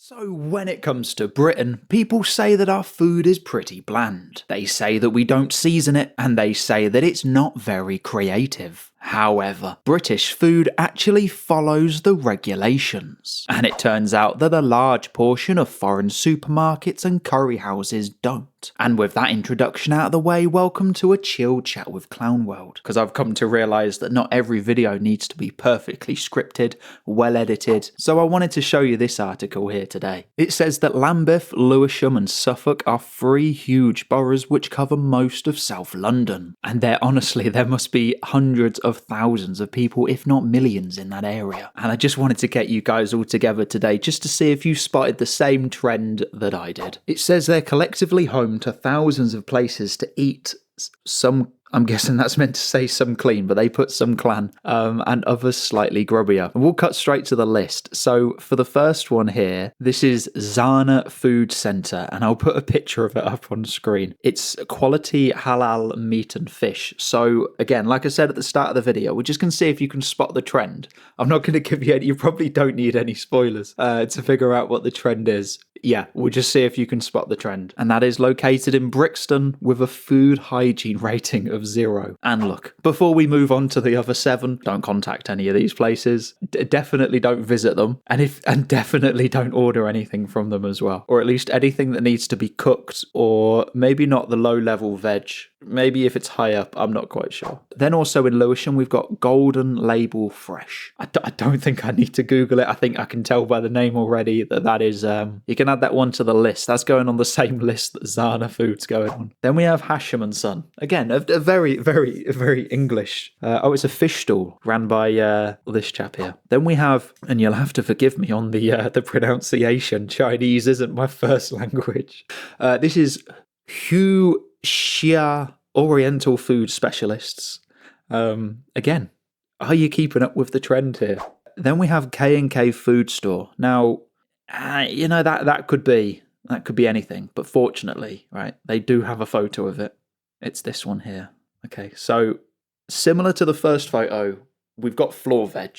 So when it comes to Britain, people say that our food is pretty bland. They say that we don't season it, and they say that it's not very creative. However, British food actually follows the regulations. And it turns out that a large portion of foreign supermarkets and curry houses don't. And with that introduction out of the way, welcome to a chill chat with Clown World. Because I've come to realise that not every video needs to be perfectly scripted, well edited, so I wanted to show you this article here today. It says that Lambeth, Lewisham and Suffolk are three huge boroughs which cover most of South London. And there must be hundreds of thousands of people, if not millions, in that area. And I just wanted to get you guys all together today just to see if you spotted the same trend that I did. It says they're collectively home to thousands of places to eat some, I'm guessing that's meant to say some clean, but they put some clan, and others slightly grubbier. And we'll cut straight to the list. So for the first one here, this is Zana Food Centre, and I'll put a picture of it up on screen. It's quality halal meat and fish. So again, like I said at the start of the video, we're just going to see if you can spot the trend. I'm not going to give you any, you probably don't need any spoilers to figure out what the trend is. Yeah, we'll just see if you can spot the trend. And that is located in Brixton with a food hygiene rating of 0. And look, before we move on to the other 7, don't contact any of these places. Definitely don't visit them. And definitely don't order anything from them as well. Or at least anything that needs to be cooked, or maybe not the low-level veg. Maybe if it's high up, I'm not quite sure. Then also in Lewisham, we've got Golden Label Fresh. I don't think I need to Google it. I think I can tell by the name already that is, you can add that one to the list. That's going on the same list that Zana Food's going on. Then we have Hasham and Son. Again, a very, very, very English. It's a fish stall ran by this chap here. Then we have, and you'll have to forgive me on the pronunciation. Chinese isn't my first language. This is Hu Xia Oriental Food Specialists. Again, are you keeping up with the trend here? Then we have K&K Food Store. Now, you know, that could be anything, but fortunately, right, they do have a photo of it. It's this one here. Okay, so similar to the first photo, we've got floor veg.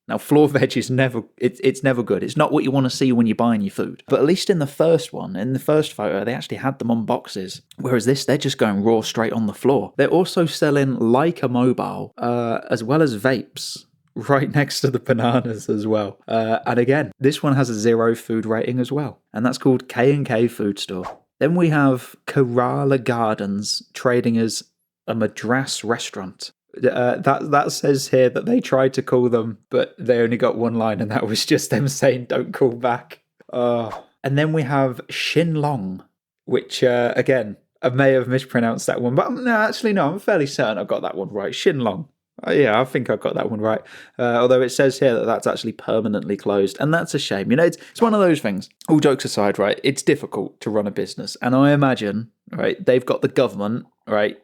Now, floor veg is never good. It's not what you want to see when you're buying your food. But at least in the first photo, they actually had them on boxes. Whereas this, they're just going raw straight on the floor. They're also selling Leica Mobile, as well as vapes, right next to the bananas as well. And again, this one has a 0 food rating as well. And that's called K&K Food Store. Then we have Kerala Gardens, trading as a Madras restaurant. That says here that they tried to call them, but they only got one line, and that was just them saying, don't call back. And then we have Shinlong, which, again, I may have mispronounced that one, but no, I'm fairly certain I got that one right. Shinlong. Yeah, I think I got that one right. Although it says here that that's actually permanently closed, and that's a shame. You know, it's one of those things. All jokes aside, right, it's difficult to run a business, and I imagine, right, they've got the government, right,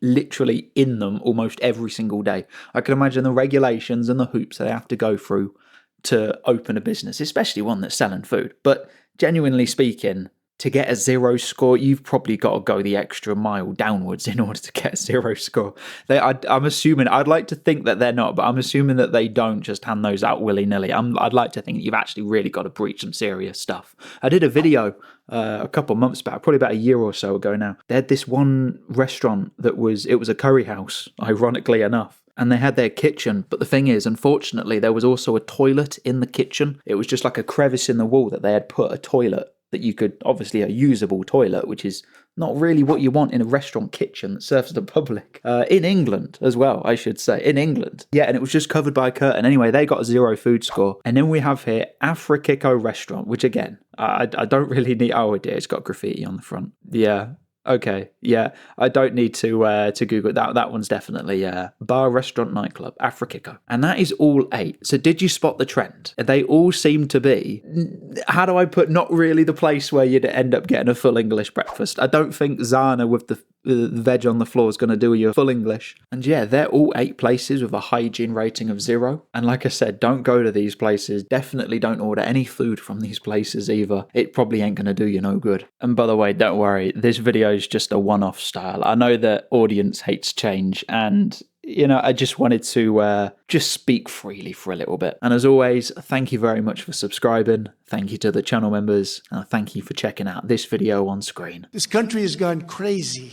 literally in them almost every single day. I can imagine the regulations and the hoops they have to go through to open a business, especially one that's selling food. But genuinely speaking, to get a 0 score, you've probably got to go the extra mile downwards in order to get a 0 score. I'm assuming, I'd like to think that they're not, but I'm assuming that they don't just hand those out willy-nilly. I'd like to think that you've actually really got to breach some serious stuff. I did a video a couple of months back, probably about a year or so ago now. They had this one restaurant it was a curry house, ironically enough. And they had their kitchen, but the thing is, unfortunately, there was also a toilet in the kitchen. It was just like a crevice in the wall that they had put a toilet that you could, obviously a usable toilet, which is not really what you want in a restaurant kitchen that serves the public. In England as well, I should say, in England. Yeah, and it was just covered by a curtain. Anyway, they got a 0 food score. And then we have here Afrikiko Restaurant, which again, I don't really need, oh dear, it's got graffiti on the front. Yeah. Okay, yeah, I don't need to Google it. That one's definitely bar, restaurant, nightclub, Afrikiko. And that is all 8. So did you spot the trend? They all seem to be, how do I put, not really the place where you'd end up getting a full English breakfast. I don't think Zana with the veg on the floor is going to do you a full English. And yeah, they're all 8 places with a hygiene rating of 0. And like I said, don't go to these places. Definitely don't order any food from these places either. It probably ain't going to do you no good. And by the way, don't worry, this video is just a one-off style. I know that audience hates change, and you know, I just wanted to just speak freely for a little bit. And as always, thank you very much for subscribing. Thank you to the channel members. Thank you for checking out this video on screen. This country has gone crazy.